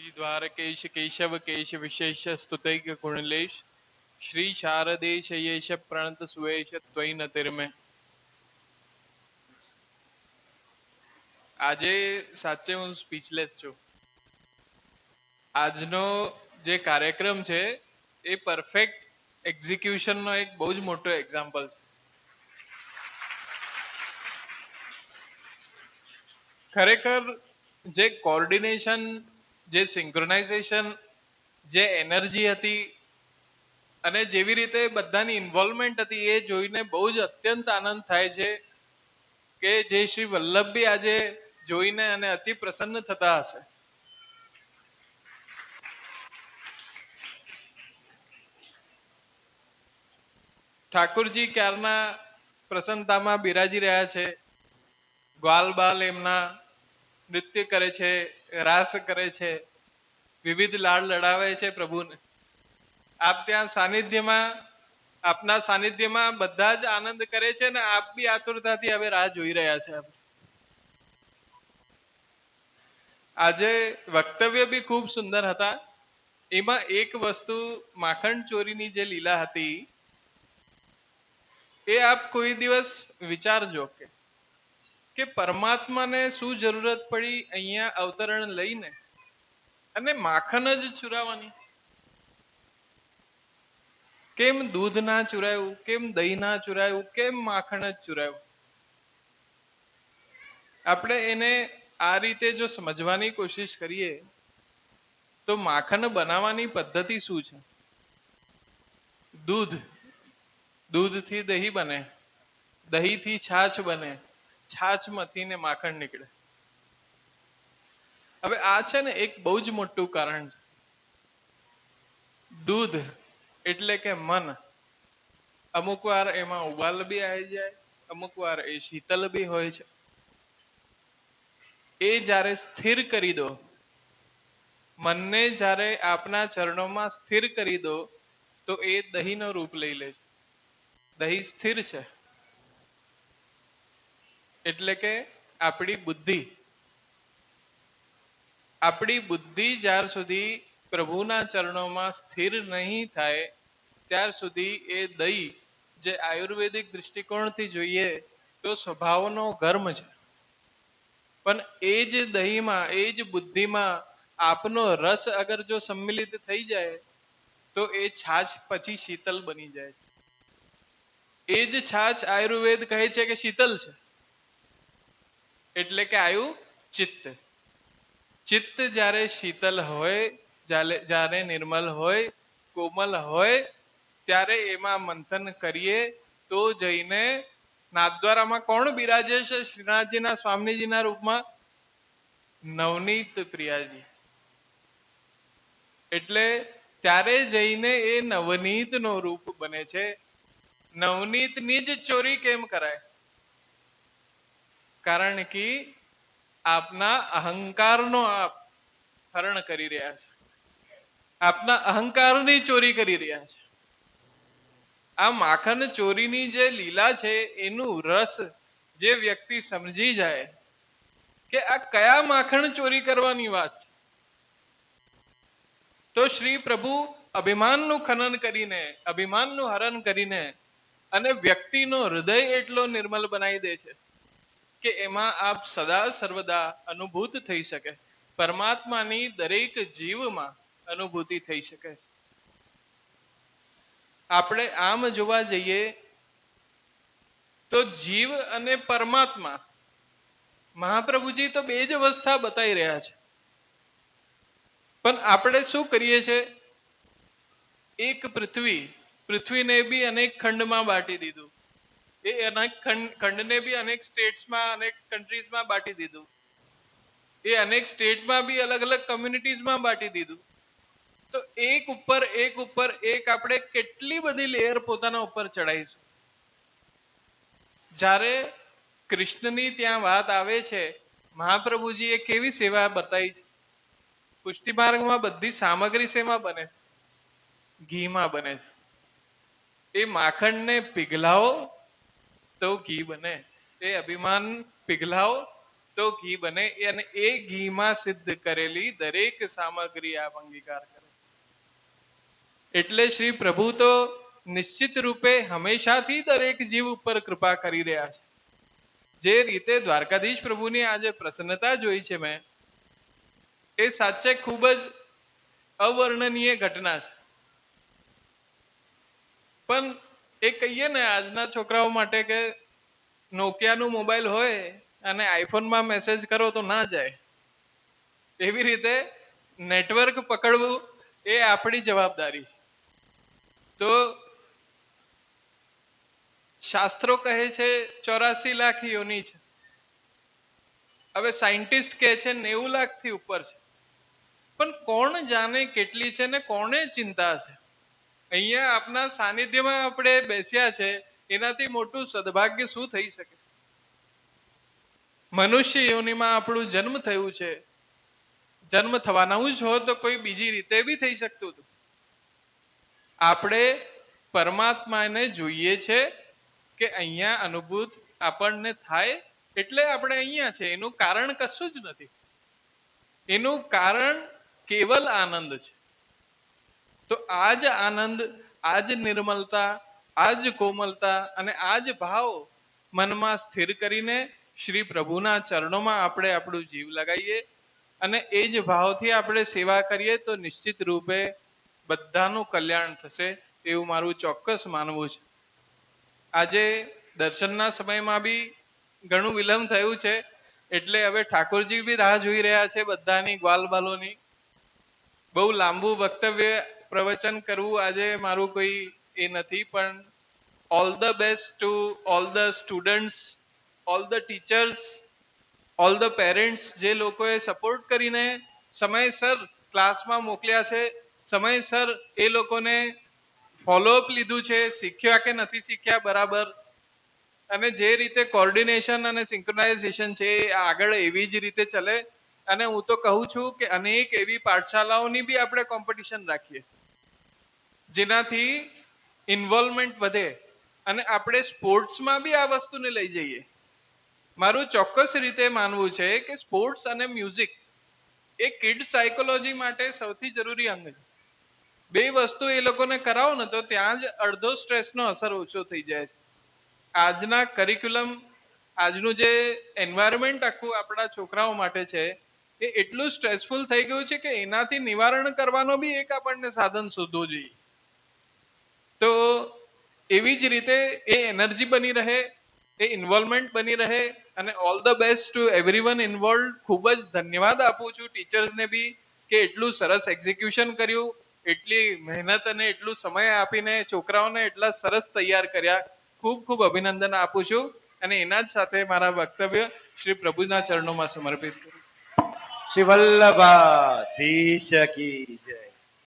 श्री द्वारकेश केशव केश विशेष स्तुतैक गुणलेश श्री शारदेश येश प्रणत सुवेश त्वयि नतिर्मे। આજે સાચે હું સ્પીચલેસ છું. આજનો જે કાર્યક્રમ છે એ પરફેક્ટ એક્ઝિક્યુશનનો એક બહુ જ મોટો એક્ઝામ્પલ છે. ખરેખર જે કોર્ડિનેશન, જે સિંક્રોનાઇઝેશન, જે એનર્જી હતી અને જેવી રીતે બધાની ઇન્વોલ્વમેન્ટ હતી એ જોઈને બહુ જ અત્યંત આનંદ થાય છે કે જે શ્રી વલ્લભભી આજે જોઈને અને અતિ પ્રસન્ન થતા હશે. ઠાકુરજી ક્યારના પ્રસન્નતામાં બિરાજી રહ્યા છે. ગ્વાલ બાલ એમના નૃત્ય કરે છે, રાસ કરે છે, વિવિધ લાડ લડાવે છે પ્રભુને. આપ ત્યાં સાનિધ્યમાં, આપના સાનિધ્યમાં બધા જ આનંદ કરે છે ને આપ બી આતુરતાથી હવે રાહ જોઈ રહ્યા છે. આજે વક્તવ્ય બી ખૂબ સુંદર હતા. એમાં એક વસ્તુ માખણ ચોરીની જે લીલા હતી એ આપ કોઈ દિવસ વિચારજો કે પરમાત્માને શું જરૂરત પડી અહીંયા અવતરણ લઈને અને માખણ જ ચુરાવવાની. કેમ દૂધ ના ચુરાયું, કેમ દહીં ના ચુરાયું, કેમ માખણ જ ચુરાયું? આપણે એને આ રીતે જો સમજવાની કોશિશ કરીએ તો માખણ બનાવવાની પદ્ધતિ શું છે? દૂધથી દહીં બને, દહીંથી છાછ બને, છાછમાંથી ને માખણ નીકળે. હવે આ છે ને એક બહુ જ મોટું કારણ છે. દૂધ એટલે કે મન. અમુક વાર એમાં ઉબાલ બી આવી જાય, અમુક વાર એ શીતલ બી હોય છે. એ જ્યારે સ્થિર કરી દો, મનને જ્યારે આપના ચરણોમાં સ્થિર કરી દો તો એ દહીંનો રૂપ લઈ લે છે. દહીં સ્થિર છે એટલે કે આપણી બુદ્ધિ. આપણી બુદ્ધિ જ્યાર સુધી પ્રભુના ચરણોમાં સ્થિર નહીં થાય ત્યાર સુધી એ દહીં, જે આયુર્વેદિક દૃષ્ટિકોણથી જોઈએ તો સ્વભાવનો ગર્મ છે, પણ એ જ દહીંમાં, એ જ બુદ્ધિમાં આપનો રસ અગર જો સંમિલિત થઈ જાય તો એ છાછ પછી શીતલ બની જાય છે. એ જ છાછ આયુર્વેદ કહે છે કે શીતલ છે, એટલે કે આયુ ચિત્ત. ચિત્ત જ્યારે શીતલ હોય, જ્યારે નિર્મલ હોય, કોમલ હોય, ત્યારે એમાં મંથન કરીએ તો જઈને નાથદ્વારામાં કોણ બિરાજે છે શ્રીનાથજીના સ્વામીજીના રૂપમાં? નવનીત પ્રિયાજી. એટલે ત્યારે જઈને એ નવનીત નો રૂપ બને છે. નવનીતની જ ચોરી કેમ કરાય? કારણ કે આપના અહંકારનો આપ હરણ કરી રહ્યા છે, આપના અહંકારની ચોરી કરી રહ્યા છે. આ માખણ ચોરીની જે લીલા છે એનું રસ જે વ્યક્તિ સમજી જાય કે આ કયા માખણ ચોરી કરવાની વાત છે, તો શ્રી પ્રભુ અભિમાનનું ખનન કરીને, અભિમાનનું હરણ કરીને અને વ્યક્તિનો હૃદય એટલો નિર્મલ બનાવી દે છે કે એમાં આપ સદા સર્વદા અનુભૂત થઈ શકે, પરમાત્માની દરેક જીવમાં અનુભૂતિ થઈ શકે છે. આપણે આમ જોવા જઈએ તો જીવ અને પરમાત્મા, મહાપ્રભુજી તો બે જ અવસ્થા બતાવી રહ્યા છે, પણ આપણે શું કરીએ છીએ? એક પૃથ્વીને બી અનેક ખંડમાં બાંટી દીધું, એ અનેક ખંડને બી અનેક સ્ટેટ્સમાં, અનેક કન્ટ્રીઝમાં બાંટી દીધું, એ અનેક સ્ટેટમાં બી અલગ અલગ કમ્યુનિટીઝમાં બાંટી દીધું. તો એક ઉપર એક આપણે કેટલી બધી લેયર પોતાના ઉપર ચડાવીશું? જ્યારે કૃષ્ણની ત્યાં વાત આવે છે, મહાપ્રભુજીએ કેવી સેવા બતાવી છે. પુષ્ટિ માર્ગમાં બધી સામગ્રી શેમાં બને છે? ઘીમાં બને છે. એ માખણને પીગલાવો તો ઘી બને, એ અભિમાન પીગલાવો તો ઘી બને, અને એ ઘીમાં સિદ્ધ કરેલી દરેક સામગ્રી આપ અંગીકાર કરે છે. એટલે શ્રી પ્રભુ તો નિશ્ચિત રૂપે હંમેશાથી દરેક જીવ ઉપર કૃપા કરી રહ્યા છે. જે રીતે દ્વારકાધીશ પ્રભુની આજે પ્રસન્નતા જોઈ છે મેં, એ સાચે ખૂબ જ અવર્ણનીય ઘટના છે. પણ એ કહીએ ને આજના છોકરાઓ માટે કે નોકિયાનું મોબાઈલ હોય અને આઈફોનમાં મેસેજ કરો તો ના જાય, એવી રીતે નેટવર્ક પકડવું એ આપણી જવાબદારી છે. તો શાસ્ત્રો કહે છે 84 લાખ યોની છે. હવે સાયન્ટિસ્ટ કહે છે 90 લાખથી ઉપર છે. પણ કોણ જાણે કેટલી છે ને કોને ચિંતા છે? અહીંયા આપના સાનિધ્યમાં આપણે બેસ્યા છે, એનાથી મોટું સદભાગ્ય શું થઈ શકે? મનુષ્ય યોનિમાં આપણું જન્મ થયું છે. જન્મ થવાના જ હોત તો કોઈ બીજી રીતે બી થઈ શકતું હતું. આપણે પરમાત્માને જોઈએ છે કે અહીંયા અનુભૂત આપણને થાય, એટલે આપણે અહીંયા છે. એનું કારણ કશું જ નથી. એનું કારણ કેવલ આનંદ છે. તો આ જ આનંદ, આ જ નિર્મલતા, આ જ કોમલતા અને આ જ ભાવ મનમાં સ્થિર કરીને શ્રી પ્રભુના ચરણોમાં આપણે આપણું જીવ લગાવીએ અને એ જ ભાવથી આપણે સેવા કરીએ તો નિશ્ચિત રૂપે બધાનું કલ્યાણ થશે, એવું મારું ચોક્કસ માનવું છે. આજે દર્શનના સમયમાં બી ઘણું વિલંબ થયું છે, એટલે હવે ઠાકોરજી બી રાહ જોઈ રહ્યા છે બધાની, ગ્વાલબાલોની. બહુ લાંબુ વક્તવ્ય પ્રવચન કરવું આજે મારું કોઈ એ નથી, પણ all the best to all the students, all the teachers, all the parents, જે લોકોએ સપોર્ટ કરીને સમયસર ક્લાસમાં મોકલ્યા છે, સમયસર એ લોકોને ફોલોઅપ લીધું છે, શીખ્યા કે નથી શીખ્યા બરાબર, અને જે રીતે કોર્ડિનેશન અને સિંક્રોનાઇઝેશન છે એ આગળ એવી જ રીતે ચલે. અને હું તો કહું છું કે અનેક એવી પાઠશાલાઓની બી આપણે કોમ્પિટિશન રાખીએ, જેનાથી ઇન્વોલ્વમેન્ટ વધે અને આપણે સ્પોર્ટ્સમાં બી આ વસ્તુને લઈ જઈએ. મારું ચોક્કસ રીતે માનવું છે કે સ્પોર્ટ્સ અને મ્યુઝિક એ કિડ સાયકોલોજી માટે સૌથી જરૂરી અંગ છે. બે વસ્તુ એ લોકોને કરાવો ને તો ત્યાં જ અડધો સ્ટ્રેસનો અસર ઓછો થઈ જાય છે. આજના કરિક્યુલમ, આજનું જે એન્વાયરમેન્ટ આખું આપણા છોકરાઓ માટે છે એ એટલું સ્ટ્રેસફુલ થઈ ગયું છે કે એનાથી નિવારણ કરવાનો બી એક આપણને સાધન શોધવું જોઈએ. તો એવી જ રીતે એ એનર્જી બની રહે, એ ઇન્વોલ્વમેન્ટ બની રહે. અને all the best two everyone involve. ખૂબ જ ધન્યવાદ આપું છું ટીચર્સને બી કે એટલું સરસ એક્ઝિક્યુશન કર્યું, એટલી મહેનત અને એટલું સમય આપીને છોકરાઓને એટલા સરસ તૈયાર કર્યા. ખૂબ ખૂબ અભિનંદન આપું છું અને એના જ સાથે મારા વક્તવ્ય શ્રી પ્રભુના ચરણોમાં સમર્પિત કરું. શ્રી વલ્લભાધીશ કી જય.